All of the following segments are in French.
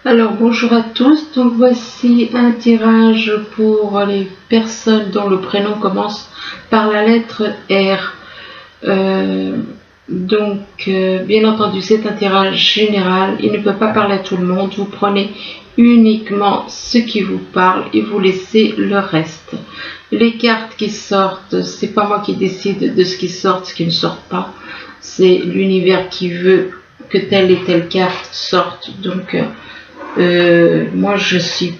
Alors bonjour à tous, donc voici un tirage pour les personnes dont le prénom commence par la lettre R. Bien entendu c'est un tirage général, il ne peut pas parler à tout le monde, vous prenez uniquement ce qui vous parle et vous laissez le reste. Les cartes qui sortent, c'est pas moi qui décide de ce qui sort, ce qui ne sort pas, c'est l'univers qui veut que telle et telle carte sorte, donc moi je suis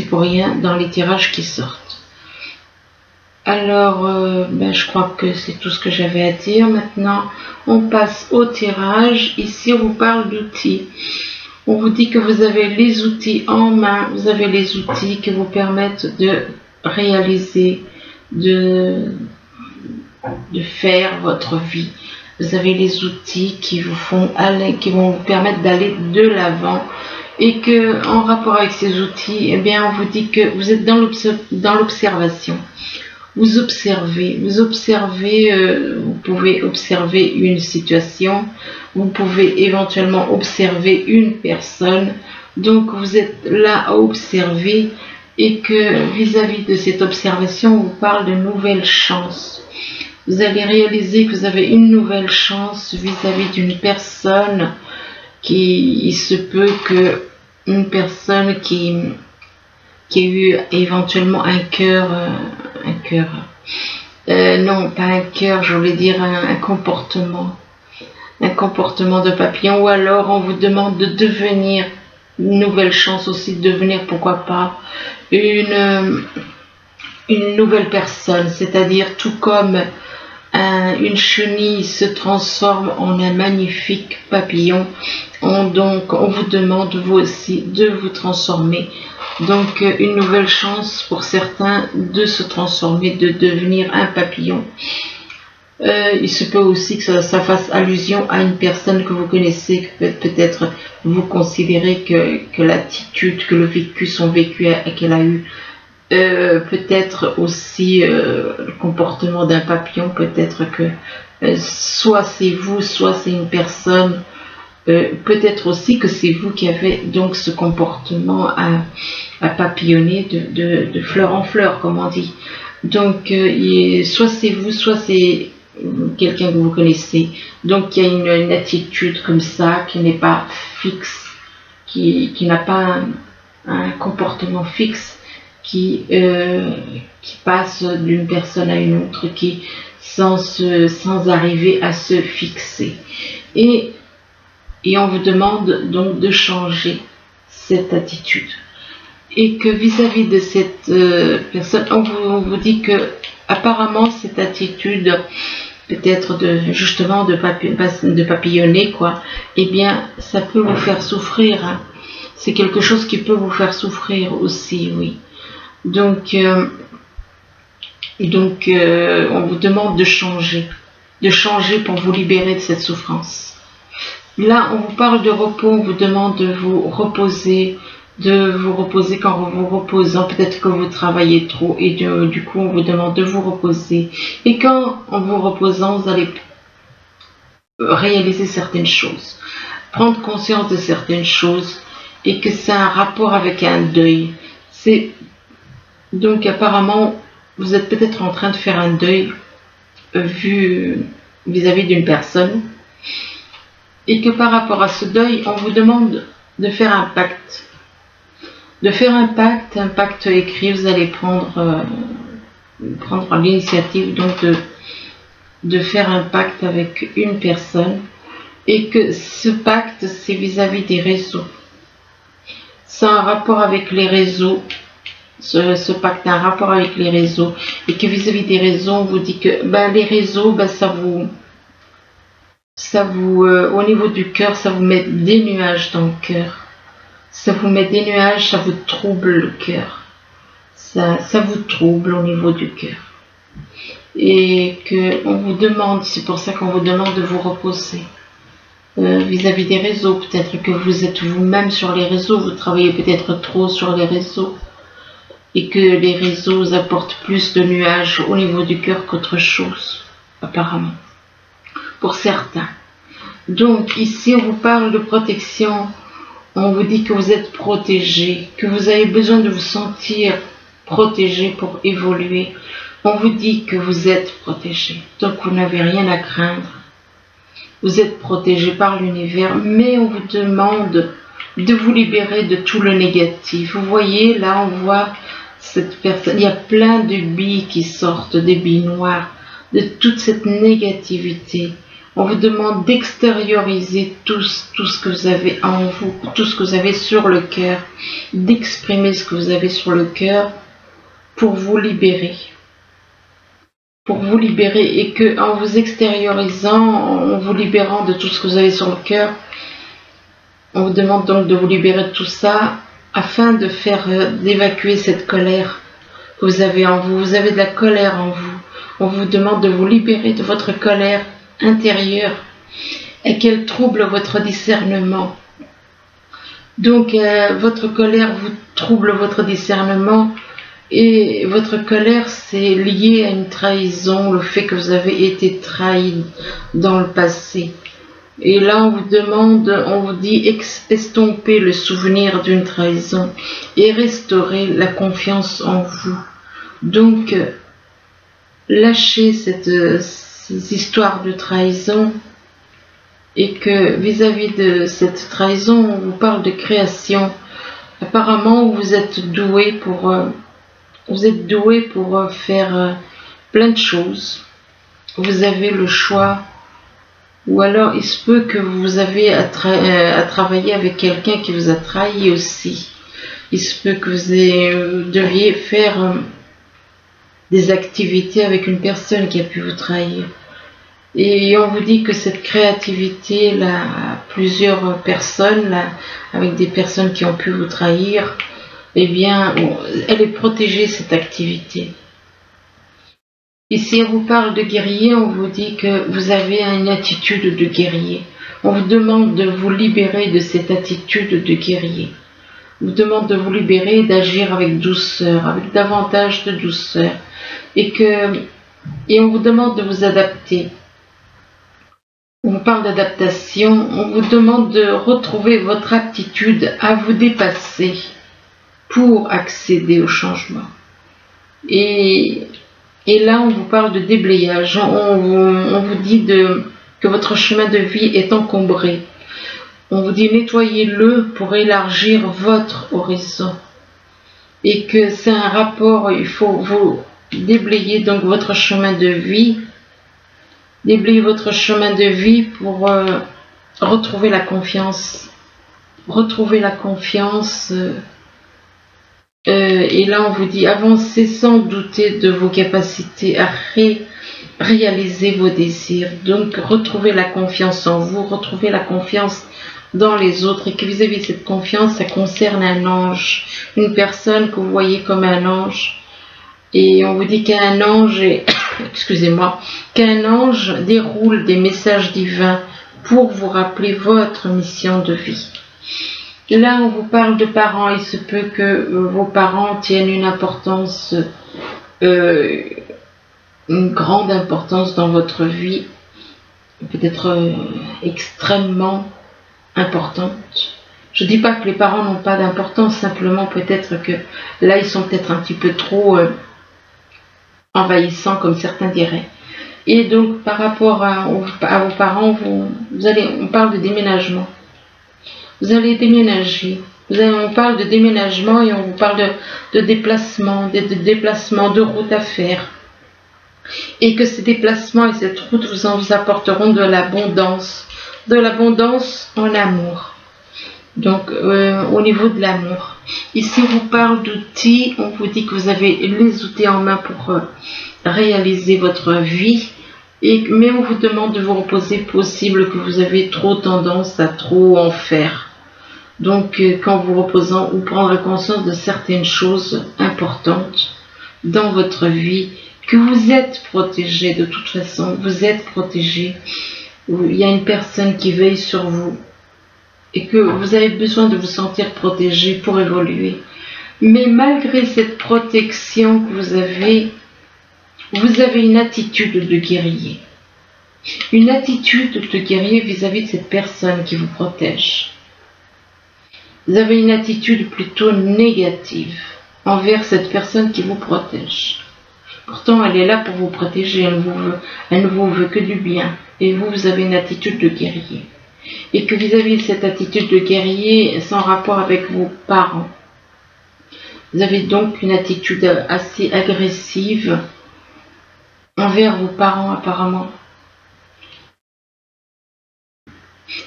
pour rien dans les tirages qui sortent. Alors je crois que c'est tout ce que j'avais à dire. Maintenant on passe au tirage. Ici on vous parle d'outils, on vous dit que vous avez les outils en main, vous avez les outils qui vous permettent de réaliser, de faire votre vie. Vous avez les outils qui vous font aller, qui vont vous permettre d'aller de l'avant. Et que, en rapport avec ces outils, eh bien, on vous dit que vous êtes dans l'observation. Vous observez, vous pouvez observer une situation, vous pouvez éventuellement observer une personne. Donc, vous êtes là à observer et que vis-à-vis de cette observation, on vous parle de nouvelles chances. Vous allez réaliser que vous avez une nouvelle chance vis-à-vis d'une personne. Il se peut que une personne qui a eu éventuellement un cœur, non pas un cœur, je voulais dire un comportement de papillon, ou alors on vous demande de devenir, une nouvelle chance aussi de devenir, pourquoi pas, une nouvelle personne, c'est-à-dire tout comme une chenille se transforme en un magnifique papillon, on vous demande vous aussi de vous transformer. Donc une nouvelle chance pour certains de se transformer, de devenir un papillon. Il se peut aussi que ça fasse allusion à une personne que vous connaissez, que peut-être vous considérez que l'attitude, que le vécu, son vécu qu'elle a eu, peut-être aussi le comportement d'un papillon, peut-être que soit c'est vous, soit c'est une personne, peut-être aussi que c'est vous qui avez donc ce comportement à papillonner de fleur en fleur, comme on dit. Donc soit c'est vous, soit c'est quelqu'un que vous connaissez. Donc il y a une attitude comme ça qui n'est pas fixe, qui n'a pas un comportement fixe, qui passe d'une personne à une autre, sans arriver à se fixer. Et on vous demande donc de changer cette attitude. Et que vis-à-vis de cette personne, on vous dit que apparemment cette attitude, peut-être justement de papillonner, quoi, eh bien ça peut vous faire souffrir, hein. C'est quelque chose qui peut vous faire souffrir aussi, oui. Donc on vous demande de changer pour vous libérer de cette souffrance. Là, on vous parle de repos, on vous demande de vous reposer quand vous vous reposant, peut-être que vous travaillez trop et du coup on vous demande de vous reposer. Et quand en vous reposant, vous allez réaliser certaines choses, prendre conscience de certaines choses et que c'est un rapport avec un deuil. Donc apparemment, vous êtes peut-être en train de faire un deuil vis-à-vis d'une personne, et que par rapport à ce deuil, on vous demande de faire un pacte. Un pacte écrit. Vous allez prendre l'initiative donc de faire un pacte avec une personne, et que ce pacte, c'est vis-à-vis des réseaux. C'est un rapport avec les réseaux. Ce pacte a un rapport avec les réseaux, et que vis-à-vis des réseaux, on vous dit que les réseaux, ça vous au niveau du cœur, ça vous met des nuages dans le cœur. Ça vous met des nuages, ça vous trouble le cœur. Ça vous trouble au niveau du cœur. Et que on vous demande, c'est pour ça qu'on vous demande de vous reposer. Vis-à-vis des réseaux, peut-être que vous êtes vous-même sur les réseaux, vous travaillez peut-être trop sur les réseaux, et que les réseaux vous apportent plus de nuages au niveau du cœur qu'autre chose, apparemment, pour certains. Donc ici on vous parle de protection On vous dit que vous êtes protégé, que vous avez besoin de vous sentir protégé pour évoluer. On vous dit que vous êtes protégé, donc vous n'avez rien à craindre. Vous êtes protégé par l'univers, mais on vous demande de vous libérer de tout le négatif. Vous voyez, là on voit cette personne, il y a plein de billes qui sortent, des billes noires, de toute cette négativité. On vous demande d'extérioriser tout ce que vous avez en vous, tout ce que vous avez sur le cœur, d'exprimer ce que vous avez sur le cœur pour vous libérer. Pour vous libérer, et que en vous extériorisant, en vous libérant de tout ce que vous avez sur le cœur, on vous demande donc de vous libérer de tout ça afin de d'évacuer cette colère que vous avez en vous. Vous avez de la colère en vous. On vous demande de vous libérer de votre colère intérieure et qu'elle trouble votre discernement. Donc votre colère vous trouble votre discernement. Et votre colère, c'est lié à une trahison, le fait que vous avez été trahi dans le passé. Et là, on vous demande, on vous dit, estomper le souvenir d'une trahison et restaurer la confiance en vous. Donc, lâchez ces histoires de trahison, et que vis-à-vis de cette trahison, on vous parle de création. Apparemment, vous êtes doué pour... faire plein de choses. Vous avez le choix, ou alors il se peut que vous avez à travailler avec quelqu'un qui vous a trahi aussi. Il se peut que vous deviez faire des activités avec une personne qui a pu vous trahir. Et on vous dit que cette créativité, là, plusieurs personnes, là, avec des personnes qui ont pu vous trahir, eh bien, elle est protégée, cette activité. Ici, on vous parle de guerrier, on vous dit que vous avez une attitude de guerrier. On vous demande de vous libérer de cette attitude de guerrier. On vous demande de vous libérer, d'agir avec douceur, avec davantage de douceur. Et on vous demande de vous adapter. On vous parle d'adaptation, on vous demande de retrouver votre aptitude à vous dépasser pour accéder au changement. Et là, on vous parle de déblayage. On vous dit que votre chemin de vie est encombré. On vous dit nettoyez-le pour élargir votre horizon. Et que c'est un rapport, il faut vous déblayer donc votre chemin de vie. Déblayer votre chemin de vie pour retrouver la confiance. Retrouver la confiance. Et là, on vous dit, avancez sans douter de vos capacités à réaliser vos désirs. Donc, retrouvez la confiance en vous, retrouvez la confiance dans les autres. Et que vis-à-vis de cette confiance, ça concerne un ange, une personne que vous voyez comme un ange. Et on vous dit qu'un ange, excusez-moi, qu'un ange déroule des messages divins pour vous rappeler votre mission de vie. Là, on vous parle de parents. Il se peut que vos parents tiennent une importance, une grande importance dans votre vie, peut-être extrêmement importante. Je ne dis pas que les parents n'ont pas d'importance, simplement peut-être que là, ils sont peut-être un petit peu trop envahissants, comme certains diraient. Et donc, par rapport à vos parents, on parle de déménagement. Vous allez déménager. On parle de déménagement et on vous parle de déplacement, de route à faire. Et que ces déplacements et cette route vous apporteront de l'abondance en amour. Donc, au niveau de l'amour. Ici, on vous parle d'outils. On vous dit que vous avez les outils en main pour réaliser votre vie. Mais on vous demande de vous reposer, possible que vous avez trop tendance à trop en faire. Donc, quand vous reposant, vous prendrez conscience de certaines choses importantes dans votre vie, que vous êtes protégé de toute façon, vous êtes protégé. Il y a une personne qui veille sur vous et que vous avez besoin de vous sentir protégé pour évoluer. Mais malgré cette protection que vous avez une attitude de guerrier. Une attitude de guerrier vis-à-vis de cette personne qui vous protège. Vous avez une attitude plutôt négative envers cette personne qui vous protège. Pourtant, elle est là pour vous protéger, elle ne vous veut que du bien. Et vous, vous avez une attitude de guerrier. Et que vis-à-vis de cette attitude de guerrier, c'est en rapport avec vos parents. Vous avez donc une attitude assez agressive envers vos parents apparemment.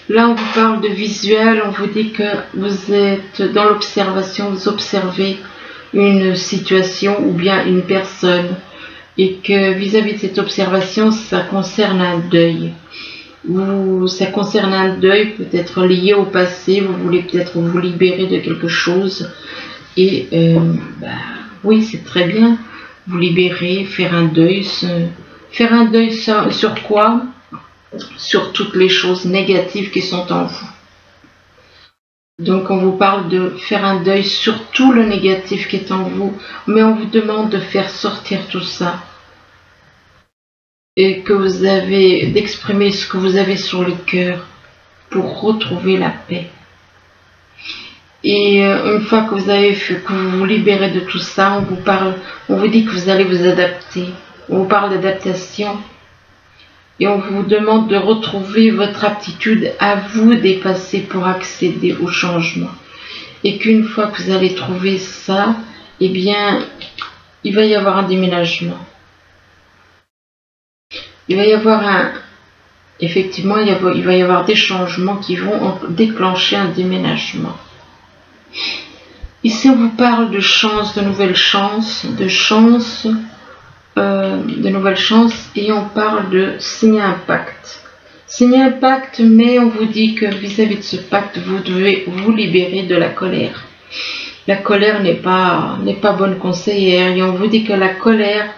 Là, on vous parle de visuel, on vous dit que vous êtes dans l'observation, vous observez une situation ou bien une personne et que vis-à-vis de cette observation, ça concerne un deuil. Ça concerne un deuil peut-être lié au passé, vous voulez peut-être vous libérer de quelque chose et oui, c'est très bien, vous libérer, faire un deuil sur quoi? Sur toutes les choses négatives qui sont en vous. Donc on vous parle de faire un deuil sur tout le négatif qui est en vous, mais on vous demande de faire sortir tout ça et que vous avez d'exprimer ce que vous avez sur le cœur pour retrouver la paix. Et une fois que que vous vous libérez de tout ça, on vous dit que vous allez vous adapter. On vous parle d'adaptation. Et on vous demande de retrouver votre aptitude à vous dépasser pour accéder au changement. Et qu'une fois que vous allez trouver ça, eh bien, il va y avoir un déménagement. Il va y avoir effectivement, il va y avoir des changements qui vont déclencher un déménagement. Ici, on vous parle de chance, de nouvelles chances, de nouvelles chances, et on parle de signer un pacte. Signer un pacte, mais on vous dit que vis-à-vis de ce pacte, vous devez vous libérer de la colère. La colère n'est pas bonne conseillère, et on vous dit que la colère,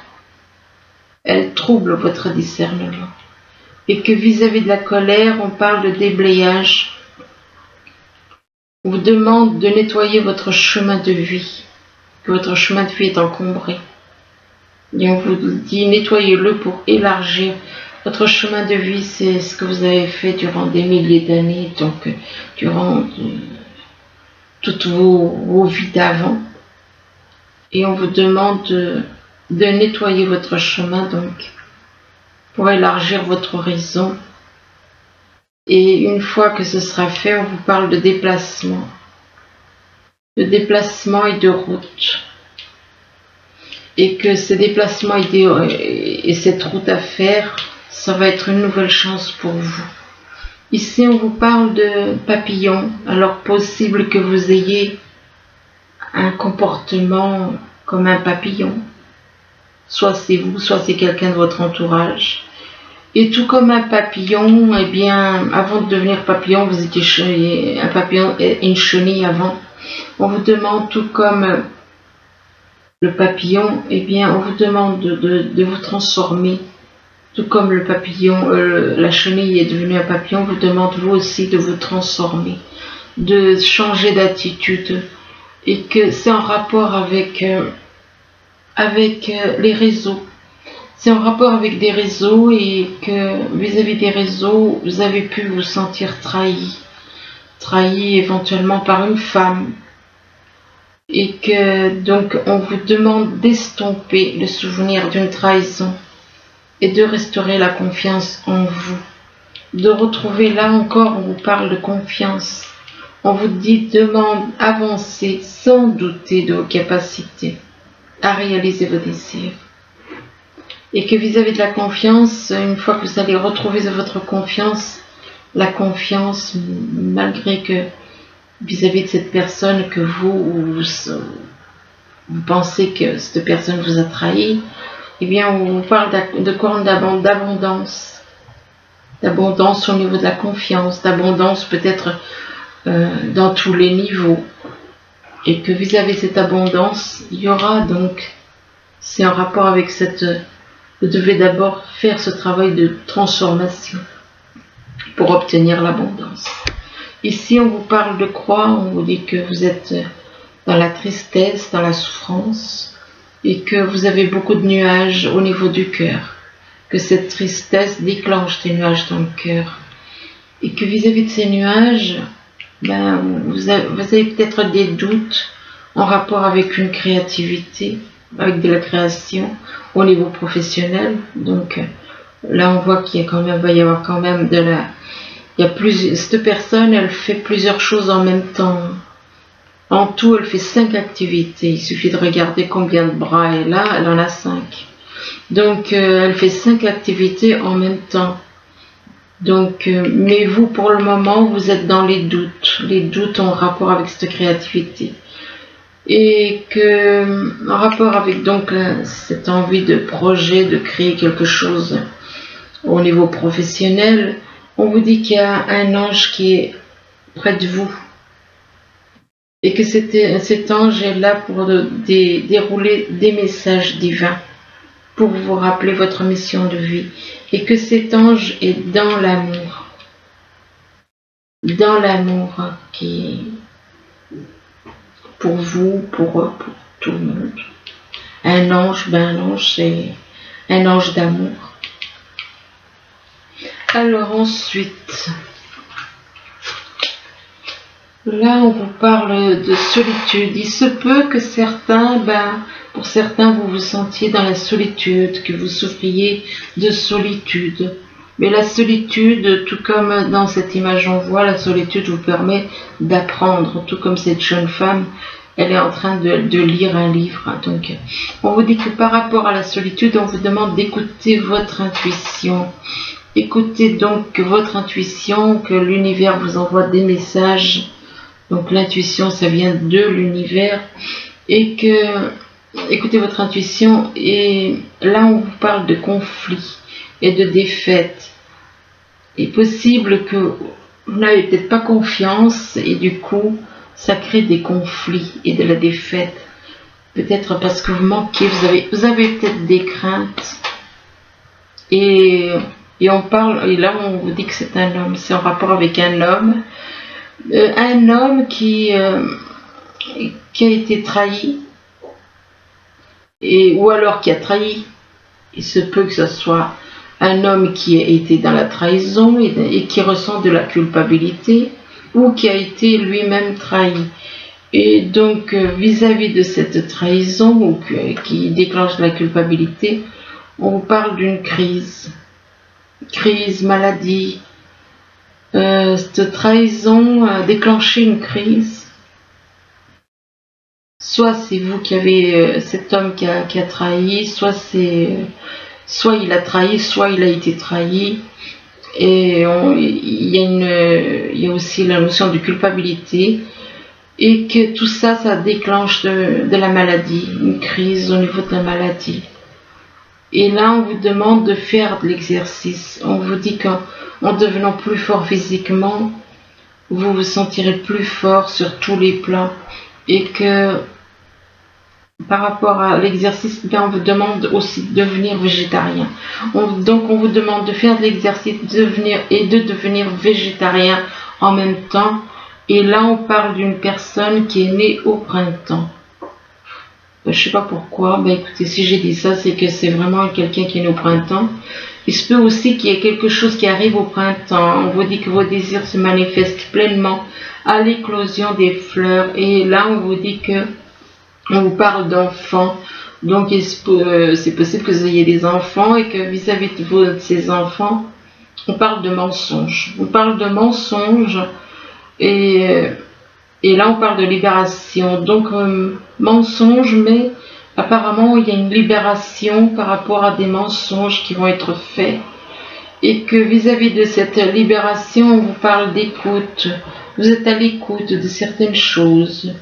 elle trouble votre discernement. Et que vis-à-vis de la colère, on parle de déblayage. On vous demande de nettoyer votre chemin de vie, que votre chemin de vie est encombré. Et on vous dit, nettoyez-le pour élargir votre chemin de vie. C'est ce que vous avez fait durant des milliers d'années, donc durant toutes vos vies d'avant. Et on vous demande de nettoyer votre chemin, donc, pour élargir votre horizon. Et une fois que ce sera fait, on vous parle de déplacement. De déplacement et de route. Et que ces déplacements et cette route à faire, ça va être une nouvelle chance pour vous. Ici, on vous parle de papillons. Alors, possible que vous ayez un comportement comme un papillon. Soit c'est vous, soit c'est quelqu'un de votre entourage. Et tout comme un papillon, eh bien, avant de devenir papillon, vous étiez un papillon et une chenille avant. On vous demande, tout comme le papillon, eh bien, on vous demande de vous transformer. Tout comme le papillon, la chenille est devenue un papillon, on vous demande vous aussi de vous transformer, de changer d'attitude. Et que c'est en rapport avec les réseaux. C'est en rapport avec des réseaux et que vis-à-vis des réseaux, vous avez pu vous sentir trahi éventuellement par une femme. Et que donc on vous demande d'estomper le souvenir d'une trahison et de restaurer la confiance en vous. De retrouver, là encore, on vous parle de confiance. On vous dit, demande, avancez sans douter de vos capacités à réaliser vos désirs. Et que vis-à-vis de la confiance, une fois que vous allez retrouver votre confiance, la confiance, malgré que vis-à-vis de cette personne que vous pensez que cette personne vous a trahi, eh bien on vous parle de quoi? D'abondance. D'abondance au niveau de la confiance, d'abondance peut-être dans tous les niveaux. Et que vis-à-vis de cette abondance, il y aura donc, c'est en rapport avec vous devez d'abord faire ce travail de transformation pour obtenir l'abondance. Ici, on vous parle de croix, on vous dit que vous êtes dans la tristesse, dans la souffrance, et que vous avez beaucoup de nuages au niveau du cœur, que cette tristesse déclenche des nuages dans le cœur, et que vis-à-vis de ces nuages, ben, vous avez peut-être des doutes en rapport avec une créativité, avec de la création au niveau professionnel. Donc là, on voit qu'il y a quand même, va y avoir quand même de la, il y a plus, cette personne, elle fait plusieurs choses en même temps. En tout, elle fait 5 activités. Il suffit de regarder combien de bras elle a. Elle en a 5. Donc, elle fait 5 activités en même temps. Donc, mais vous, pour le moment, vous êtes dans les doutes. Les doutes ont rapport avec cette créativité. Et que, en rapport avec donc cette envie de projet, de créer quelque chose au niveau professionnel, on vous dit qu'il y a un ange qui est près de vous. Et que cet ange est là pour dérouler des messages divins, pour vous rappeler votre mission de vie. Et que cet ange est dans l'amour qui pour vous, pour tout le monde. Un ange, c'est un ange d'amour. Alors ensuite, là on vous parle de solitude. Il se peut que certains, pour certains vous vous sentiez dans la solitude, que vous souffriez de solitude. Mais la solitude, tout comme dans cette image on voit, la solitude vous permet d'apprendre, tout comme cette jeune femme, elle est en train de lire un livre. Donc on vous dit que par rapport à la solitude, on vous demande d'écouter votre intuition. Écoutez donc votre intuition, que l'univers vous envoie des messages. Donc l'intuition, ça vient de l'univers. Et que, écoutez votre intuition. Et là, on vous parle de conflits et de défaites. Il est possible que vous n'avez peut-être pas confiance et du coup, ça crée des conflits et de la défaite. Peut-être parce que vous manquez, vous avez peut-être des craintes. Et on parle, et là on vous dit que c'est un homme, c'est en rapport avec un homme qui a été trahi, ou alors qui a trahi. Il se peut que ce soit un homme qui a été dans la trahison et qui ressent de la culpabilité, ou qui a été lui-même trahi. Et donc vis-à-vis de cette trahison ou qui déclenche la culpabilité, on vous parle d'une crise, maladie. Cette trahison a déclenché une crise. Soit c'est vous qui avez cet homme qui a trahi, soit il a trahi, soit il a été trahi. Et il y a aussi la notion de culpabilité. Et que tout ça, ça déclenche de la maladie, une crise au niveau de la maladie. Et là, on vous demande de faire de l'exercice. On vous dit qu'en devenant plus fort physiquement, vous vous sentirez plus fort sur tous les plans. Et que par rapport à l'exercice, on vous demande aussi de devenir végétarien. Donc on vous demande de faire de l'exercice et de devenir végétarien en même temps. Et là, on parle d'une personne qui est née au printemps. Je sais pas pourquoi. Écoutez, si j'ai dit ça, c'est que c'est vraiment quelqu'un qui est né au printemps. Il se peut aussi qu'il y ait quelque chose qui arrive au printemps. On vous dit que vos désirs se manifestent pleinement à l'éclosion des fleurs. Et là, on vous dit que on vous parle d'enfants. Donc, c'est possible que vous ayez des enfants et que vis-à-vis de ces enfants, on parle de mensonges. On parle de mensonges. Et là, on parle de libération. Donc, mensonge, mais apparemment, il y a une libération par rapport à des mensonges qui vont être faits. Et que vis-à-vis de cette libération, on vous parle d'écoute. Vous êtes à l'écoute de certaines choses.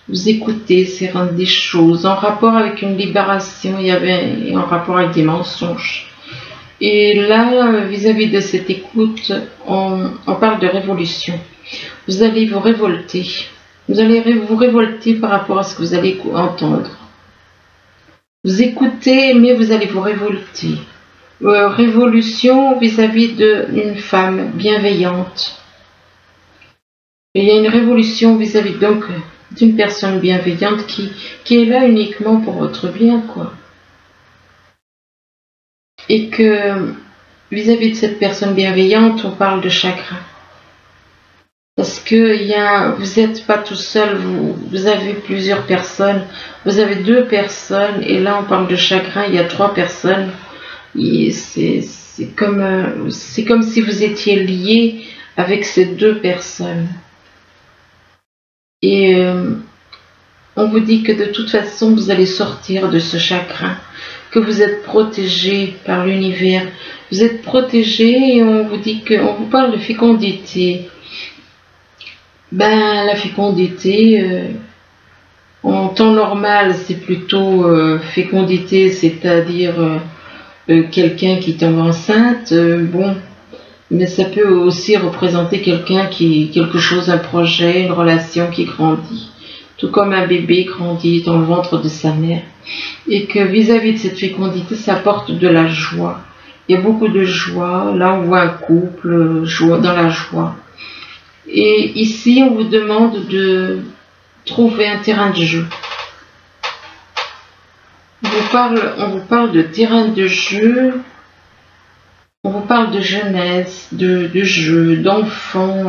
Vous écoutez des choses en rapport avec une libération et en rapport avec des mensonges. Et là, vis-à-vis de cette écoute, on parle de révolution. Vous allez vous révolter. Vous allez vous révolter par rapport à ce que vous allez entendre. Vous écoutez, mais vous allez vous révolter. Révolution vis-à-vis d'une femme bienveillante. Et il y a une révolution vis-à-vis donc d'une personne bienveillante qui est là uniquement pour votre bien, quoi. Et que vis-à-vis de cette personne bienveillante, on parle de chagrin. Parce que vous n'êtes pas tout seul, vous avez plusieurs personnes, vous avez 2 personnes, et là on parle de chagrin, il y a 3 personnes. C'est comme si vous étiez lié avec ces 2 personnes. Et on vous dit que de toute façon vous allez sortir de ce chagrin, que vous êtes protégé par l'univers, vous êtes protégé, et on vous dit qu'on vous parle de fécondité. Ben, la fécondité, en temps normal, c'est plutôt fécondité, c'est-à-dire quelqu'un qui tombe enceinte, bon, mais ça peut aussi représenter quelque chose, un projet, une relation qui grandit, tout comme un bébé grandit dans le ventre de sa mère, et que vis-à-vis de cette fécondité, ça apporte de la joie. Il y a beaucoup de joie, là on voit un couple dans la joie. Et ici, on vous demande de trouver un terrain de jeu. On vous parle de terrain de jeu, on vous parle de jeunesse, de jeu, d'enfants,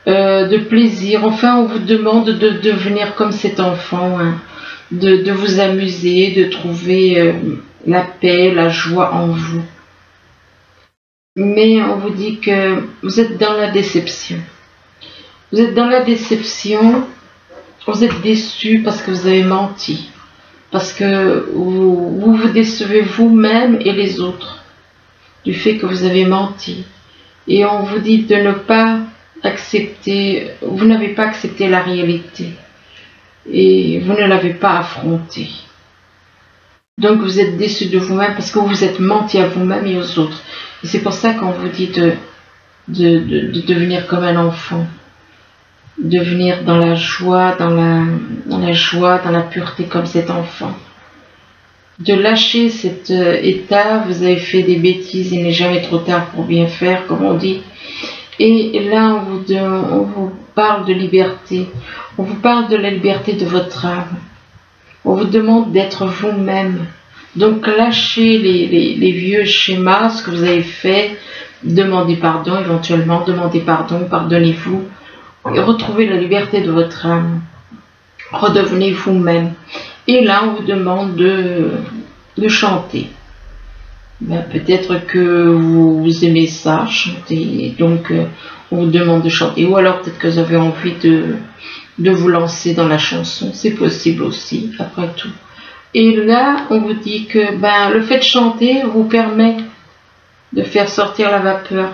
de plaisir. Enfin, on vous demande de devenir comme cet enfant, hein, de vous amuser, de trouver la paix, la joie en vous. Mais on vous dit que vous êtes dans la déception. Vous êtes dans la déception, vous êtes déçu parce que vous avez menti. Parce que vous décevez vous-même et les autres du fait que vous avez menti. Et on vous dit de ne pas accepter, vous n'avez pas accepté la réalité. Et vous ne l'avez pas affrontée. Donc vous êtes déçu de vous-même parce que vous vous êtes menti à vous-même et aux autres. Et c'est pour ça qu'on vous dit de devenir comme un enfant, devenir dans la joie, dans la pureté comme cet enfant. De lâcher cet état, vous avez fait des bêtises, il n'est jamais trop tard pour bien faire, comme on dit. Et là, on vous parle de liberté, on vous parle de la liberté de votre âme. On vous demande d'être vous-même. Donc lâchez les vieux schémas, ce que vous avez fait, demandez pardon éventuellement, demandez pardon, pardonnez-vous, et retrouvez la liberté de votre âme. Redevenez vous-même. Et là, on vous demande de chanter. Ben, peut-être que vous aimez ça, chanter, donc on vous demande de chanter. Ou alors peut-être que vous avez envie de vous lancer dans la chanson, c'est possible aussi, après tout. Et là, on vous dit que le fait de chanter vous permet de faire sortir la vapeur.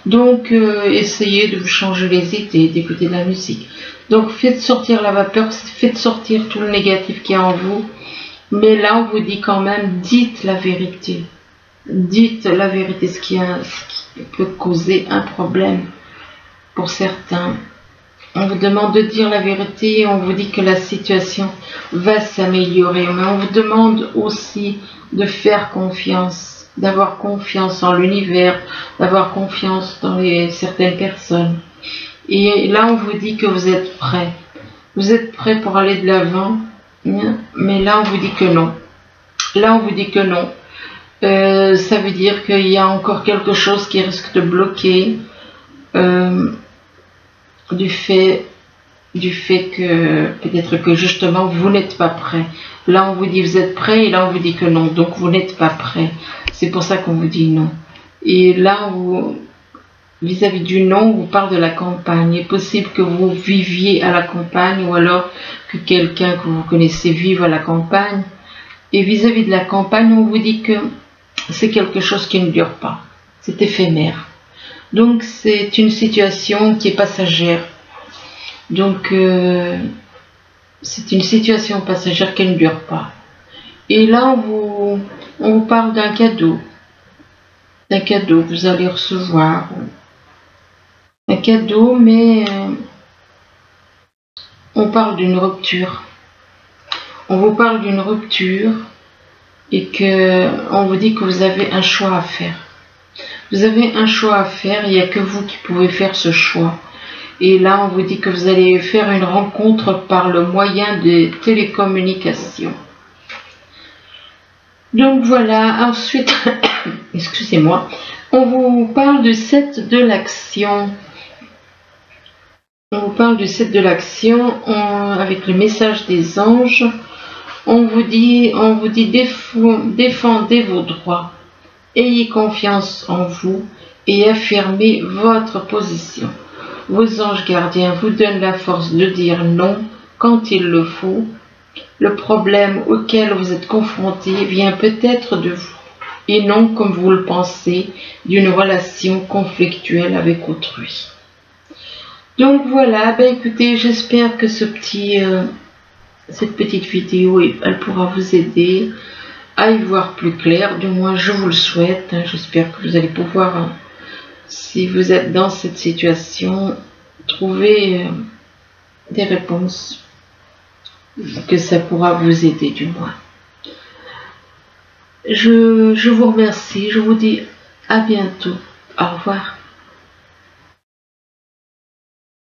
Donc, essayez de vous changer les idées, d'écouter de la musique. Donc, faites sortir la vapeur, faites sortir tout le négatif qu'il y a en vous. Mais là, on vous dit quand même, dites la vérité. Dites la vérité, ce qui peut causer un problème pour certains. On vous demande de dire la vérité et on vous dit que la situation va s'améliorer. Mais on vous demande aussi de faire confiance, d'avoir confiance en l'univers, d'avoir confiance dans certaines personnes. Et là, on vous dit que vous êtes prêts. Vous êtes prêts pour aller de l'avant, mais là, on vous dit que non. Là, on vous dit que non. Ça veut dire qu'il y a encore quelque chose qui risque de bloquer. Du fait que peut-être que justement vous n'êtes pas prêt. Là on vous dit vous êtes prêt et là on vous dit que non, donc vous n'êtes pas prêt. C'est pour ça qu'on vous dit non. Et là vis-à-vis du non, on vous parle de la campagne. Il est possible que vous viviez à la campagne ou alors que quelqu'un que vous connaissez vive à la campagne. Et vis-à-vis de la campagne, on vous dit que c'est quelque chose qui ne dure pas. C'est éphémère. Donc c'est une situation qui est passagère. Donc c'est une situation passagère qui ne dure pas. Et là on vous parle d'un cadeau. D'un cadeau que vous allez recevoir. Un cadeau, mais on parle d'une rupture. On vous parle d'une rupture et on vous dit que vous avez un choix à faire. Vous avez un choix à faire, il n'y a que vous qui pouvez faire ce choix. Et là, on vous dit que vous allez faire une rencontre par le moyen des télécommunications. Donc voilà, ensuite, excusez-moi, on vous parle du 7 de l'action. On vous parle du 7 de l'action, avec le message des anges. On vous dit défendez vos droits, ayez confiance en vous et affirmez votre position. Vos anges gardiens vous donnent la force de dire non quand il le faut. Le problème auquel vous êtes confronté vient peut-être de vous, et non, comme vous le pensez, d'une relation conflictuelle avec autrui. Donc voilà, écoutez, j'espère que cette petite vidéo, elle pourra vous aider à y voir plus clair. Du moins, je vous le souhaite. J'espère que vous allez pouvoir, si vous êtes dans cette situation, trouver des réponses, que ça pourra vous aider du moins. Je vous remercie, je vous dis à bientôt. Au revoir.